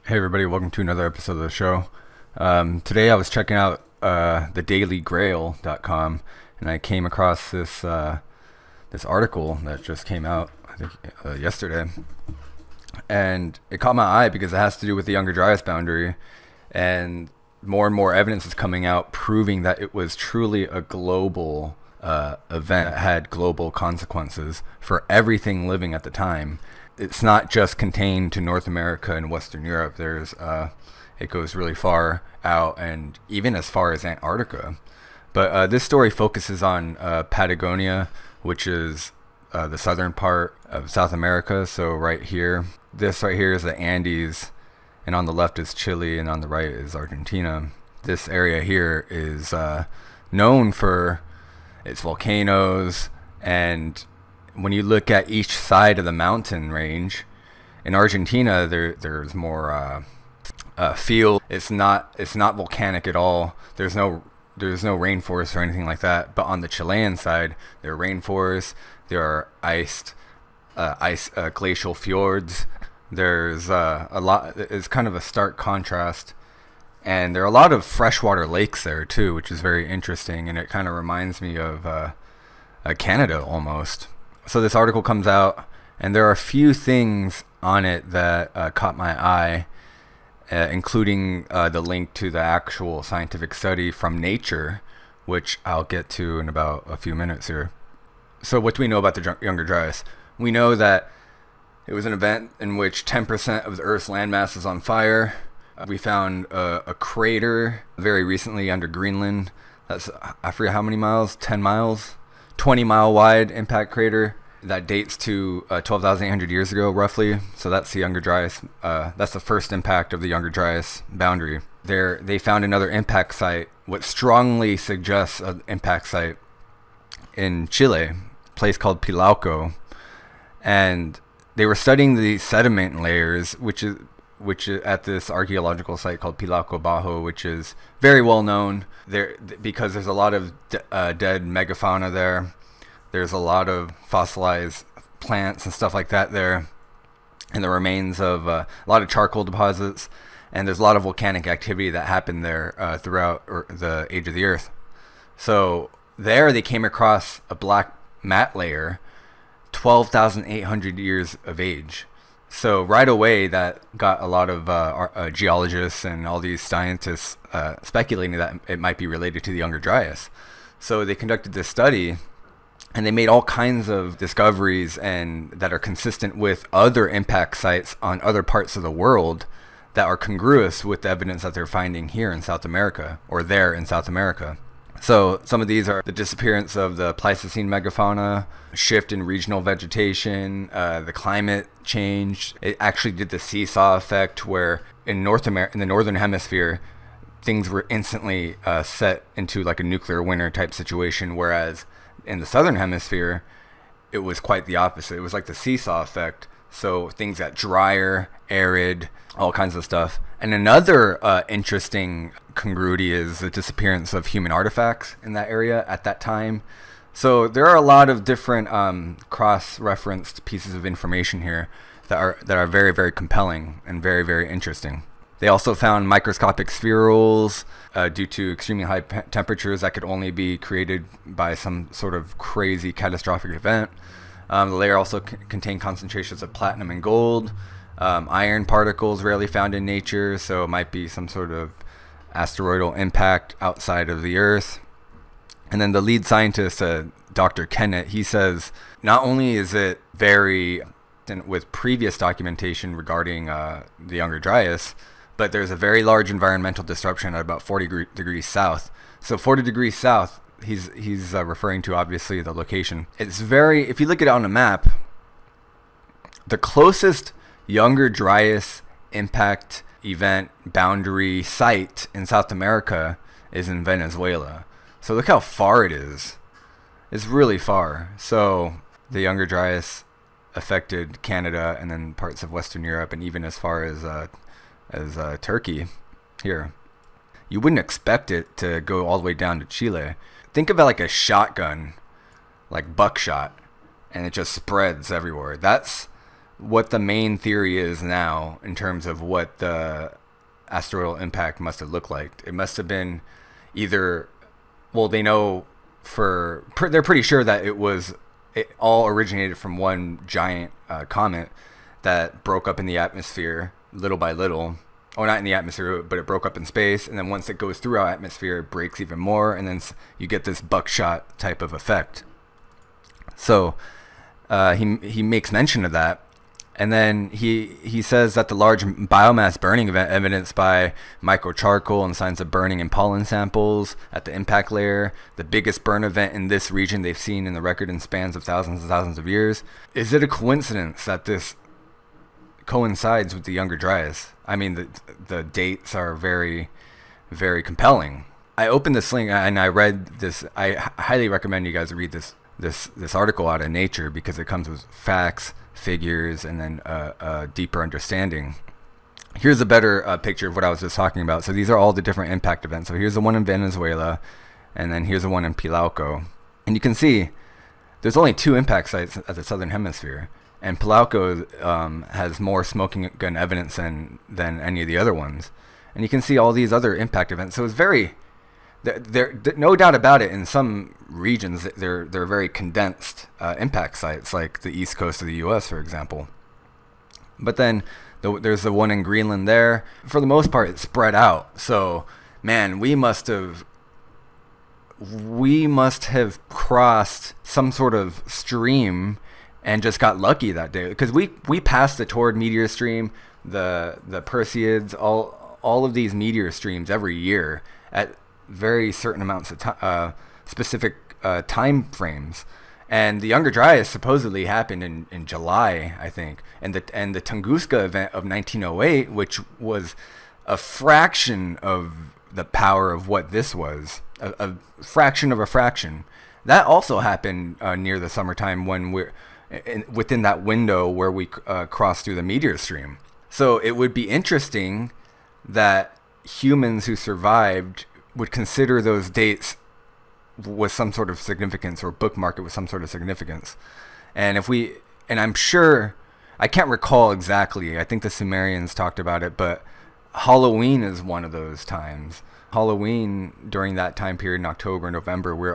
Hey everybody, welcome to another episode of the show. Today I was checking out thedailygrail.com and I came across this article that just came out, I think, yesterday. And it caught my eye because it has to do with the Younger Dryas boundary, and more evidence is coming out proving that it was truly a global event that had global consequences for everything living at the time. It's not just contained to North America and Western Europe. It goes really far out and even as far as Antarctica. But this story focuses on Patagonia, which is the southern part of South America. So right here, this right here is the Andes, and on the left is Chile, and on the right is Argentina. This area here is known for its volcanoes, and when you look at each side of the mountain range, in Argentina there's more field. It's not volcanic at all. There's no rainforest or anything like that. But on the Chilean side, there are rainforests. There are glacial fjords. There's a lot. It's kind of a stark contrast, and there are a lot of freshwater lakes there too, which is very interesting. And it kind of reminds me of Canada almost. So this article comes out, and there are a few things on it that caught my eye, including the link to the actual scientific study from Nature, which I'll get to in about a few minutes here. So what do we know about the Younger Dryas? We know that it was an event in which 10% of the Earth's landmass is on fire. We found a crater very recently under Greenland. That's, I forget how many miles, 10 miles? 20-mile wide impact crater that dates to 12,800 years ago, roughly. So that's the Younger Dryas. That's the first impact of the Younger Dryas boundary. They found another impact site, what strongly suggests an impact site in Chile, a place called Pilauco, and they were studying the sediment layers, which is at this archaeological site called Pilauco Bajo, which is very well known there because there's a lot of dead megafauna there. There's a lot of fossilized plants and stuff like that there, and the remains of a lot of charcoal deposits, and there's a lot of volcanic activity that happened there throughout the age of the Earth. So there they came across a black mat layer, 12,800 years of age. So right away that got a lot of geologists and all these scientists speculating that it might be related to the Younger Dryas. So they conducted this study, and they made all kinds of discoveries and that are consistent with other impact sites on other parts of the world that are congruous with the evidence that they're finding here in South America, or there in South America. So some of these are the disappearance of the Pleistocene megafauna, shift in regional vegetation, the climate change. It actually did the seesaw effect where in the northern hemisphere, things were instantly set into like a nuclear winter type situation, whereas in the southern hemisphere, it was quite the opposite. It was like the seesaw effect. So things got drier, arid, all kinds of stuff. And another interesting congruity is the disappearance of human artifacts in that area at that time. So there are a lot of different cross-referenced pieces of information here that are very, very compelling and very, very interesting. They also found microscopic spherules due to extremely high temperatures that could only be created by some sort of crazy catastrophic event. The layer also contained concentrations of platinum and gold, iron particles rarely found in nature, so it might be some sort of asteroidal impact outside of the Earth. And then the lead scientist, Dr. Kennett, he says not only is it very with previous documentation regarding the Younger Dryas, but there's a very large environmental disruption at about 40 degrees south. So 40 degrees south, he's referring to obviously the location. It's if you look at it on a map, the closest Younger Dryas impact event boundary site in South America is in Venezuela. So look how far it is. It's really far. So the Younger Dryas affected Canada and then parts of Western Europe, and even as far as Turkey here. You wouldn't expect it to go all the way down to Chile. Think of it like a shotgun, like buckshot, and it just spreads everywhere. That's what the main theory is now in terms of what the asteroidal impact must have looked like. It must have been either, well, they know they're pretty sure that it all originated from one giant comet that broke up in the atmosphere little by little. Oh, not in the atmosphere, but it broke up in space, and then once it goes through our atmosphere, it breaks even more, and then you get this buckshot type of effect. So he makes mention of that, and then he says that the large biomass burning event evidenced by microcharcoal and signs of burning in pollen samples at the impact layer, the biggest burn event in this region they've seen in the record in spans of thousands and thousands of years. Is it a coincidence that this coincides with the Younger Dryas? I mean, the dates are very, very compelling. I opened this link and I read this. I highly recommend you guys read this article out of Nature, because it comes with facts, figures, and then a deeper understanding. Here's a better picture of what I was just talking about. So these are all the different impact events. So here's the one in Venezuela, and then here's the one in Pilauco. And you can see there's only 2 impact sites at the southern hemisphere. And Pilauco has more smoking gun evidence than any of the other ones. And you can see all these other impact events. So it's very, there no doubt about it, in some regions they're very condensed impact sites, like the east coast of the U.S., for example. But then there's the one in Greenland there. For the most part, it's spread out. So, man, we must have crossed some sort of stream and just got lucky that day, because we passed the Taurid meteor stream, the Perseids, all of these meteor streams every year at very certain amounts of specific time frames. And the Younger Dryas supposedly happened in July, I think, and the Tunguska event of 1908, which was a fraction of the power of what this was, a fraction of a fraction. That also happened near the summertime, when we're within that window where we crossed through the meteor stream. So it would be interesting that humans who survived would consider those dates with some sort of significance, or bookmark it with some sort of significance. And I'm sure, I can't recall exactly, I think the Sumerians talked about it, but Halloween is one of those times. Halloween, during that time period in October and November, we're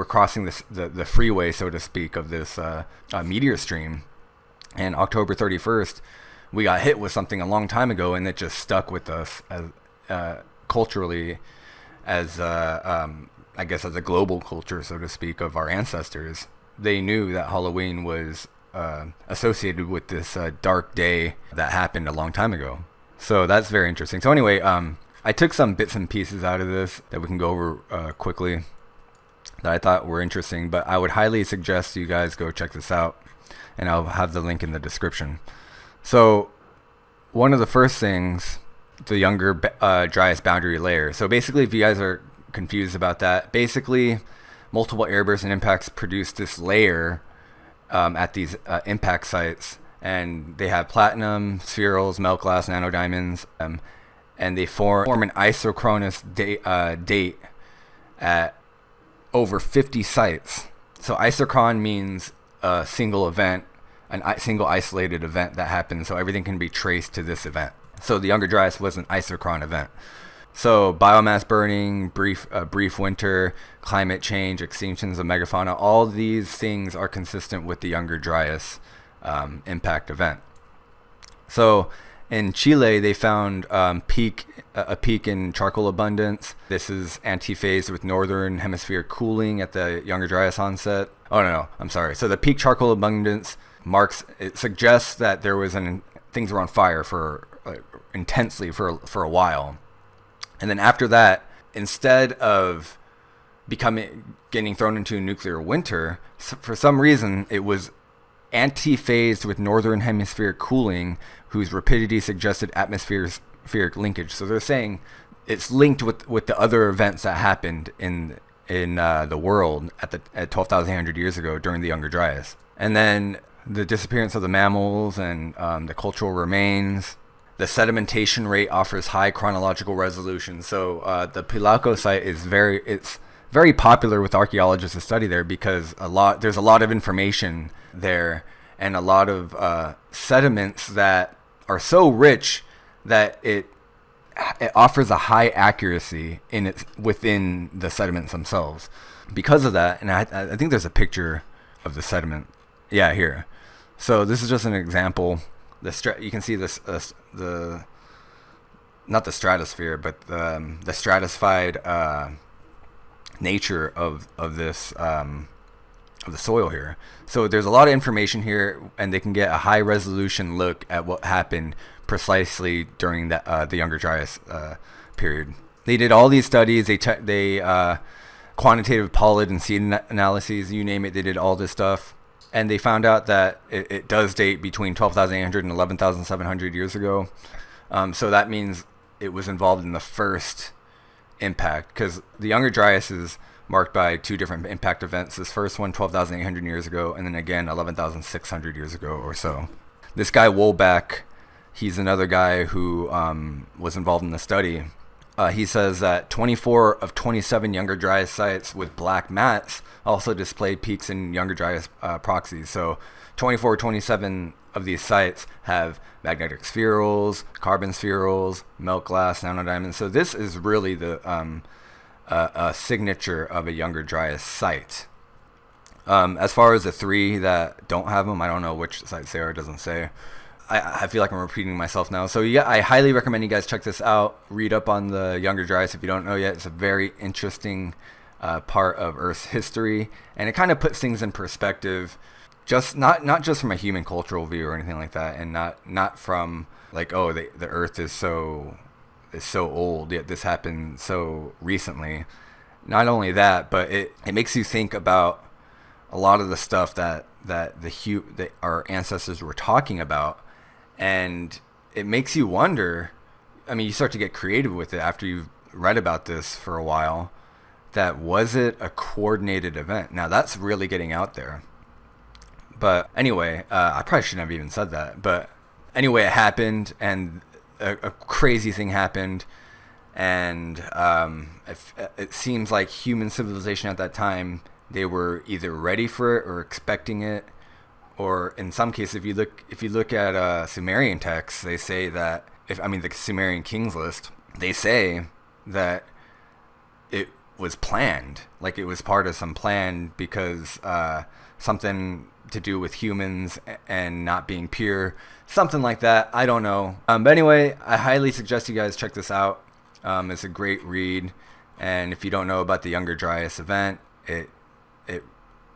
crossing the freeway, so to speak, of this meteor stream. And October 31st, we got hit with something a long time ago, and it just stuck with us as culturally, as I guess as a global culture, so to speak, of our ancestors. They knew that Halloween was associated with this dark day that happened a long time ago. So that's very interesting. So anyway, I took some bits and pieces out of this that we can go over quickly, that I thought were interesting, but I would highly suggest you guys go check this out, and I'll have the link in the description. So one of the first things, the Younger Dryas boundary layer. So basically, if you guys are confused about that, basically multiple airbursts and impacts produce this layer at these impact sites, and they have platinum, spherules, melt glass, nanodiamonds, and they form an isochronous date at over 50 sites. So isochron means a single event, a single isolated event that happens, so everything can be traced to this event. So the Younger Dryas was an isochron event. So biomass burning, brief winter, climate change, extinctions of megafauna, all these things are consistent with the Younger Dryas impact event. So in Chile, they found a peak in charcoal abundance. This is antiphased with northern hemisphere cooling at the Younger Dryas onset. Oh no, I'm sorry. So the peak charcoal abundance it suggests that there was things were on fire for intensely for a while, and then after that, instead of getting thrown into a nuclear winter, for some reason it was antiphased with northern hemisphere cooling, whose rapidity suggested atmospheric linkage. So they're saying it's linked with the other events that happened in the world at 12,800 years ago during the Younger Dryas. And then the disappearance of the mammals and the cultural remains. The sedimentation rate offers high chronological resolution. So the Pilauco site is very popular with archaeologists to study there, because there's a lot of information there, and a lot of sediments that are so rich that it offers a high accuracy in its within the sediments themselves. Because of that, and I think there's a picture of the sediment. Yeah, here. So this is just an example. You can see this the not the stratosphere, but the stratified nature of this of the soil here. So there's a lot of information here, and they can get a high resolution look at what happened precisely during the Younger Dryas period. They did all these studies. They quantitative pollen and seed analyses, you name it. They did all this stuff, and they found out that it does date between 12,800 and 11,700 years ago. So that means it was involved in the first impact, because the Younger Dryas is marked by two different impact events. This first one, 12,800 years ago, and then again 11,600 years ago or so. This guy Wolbach, he's another guy who was involved in the study. He says that 24 of 27 Younger Dryas sites with black mats also displayed peaks in Younger Dryas proxies. So 24 or 27 of these sites have magnetic spherules, carbon spherules, melt glass, nanodiamonds. So this is really the a signature of a Younger Dryas site. As far as the three that don't have them, I don't know which sites they are. It doesn't say. I feel like I'm repeating myself now. So yeah, I highly recommend you guys check this out. Read up on the Younger Dryas if you don't know yet. It's a very interesting part of Earth's history, and it kind of puts things in perspective. Just not just from a human cultural view or anything like that, and not from like, oh, the Earth is so old, yet this happened so recently. Not only that, but it makes you think about a lot of the stuff that our ancestors were talking about. And it makes you wonder, I mean, you start to get creative with it after you've read about this for a while, that was it a coordinated event? Now that's really getting out there. But anyway, I probably shouldn't have even said that. But anyway, it happened, and a crazy thing happened. And it seems like human civilization at that time, they were either ready for it or expecting it. Or in some cases, if you look at Sumerian texts, they say that the Sumerian Kings list, they say that it was planned, like it was part of some plan, because something to do with humans and not being pure, something like that. I don't know. But anyway, I highly suggest you guys check this out. It's a great read, and if you don't know about the Younger Dryas event, it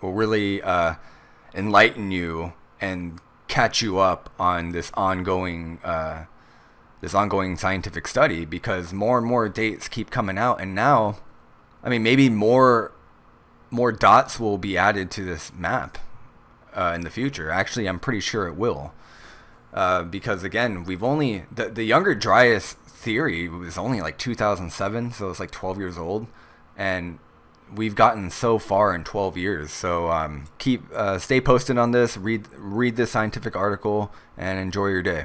will really enlighten you and catch you up on this ongoing scientific study, because more and more dates keep coming out, and now, I mean, maybe more dots will be added to this map in the future. Actually, I'm pretty sure it will, because again, we've only the Younger Dryas theory was only like 2007, so it's like 12 years old, and we've gotten so far in 12 years. So stay posted on this, read this scientific article, and enjoy your day.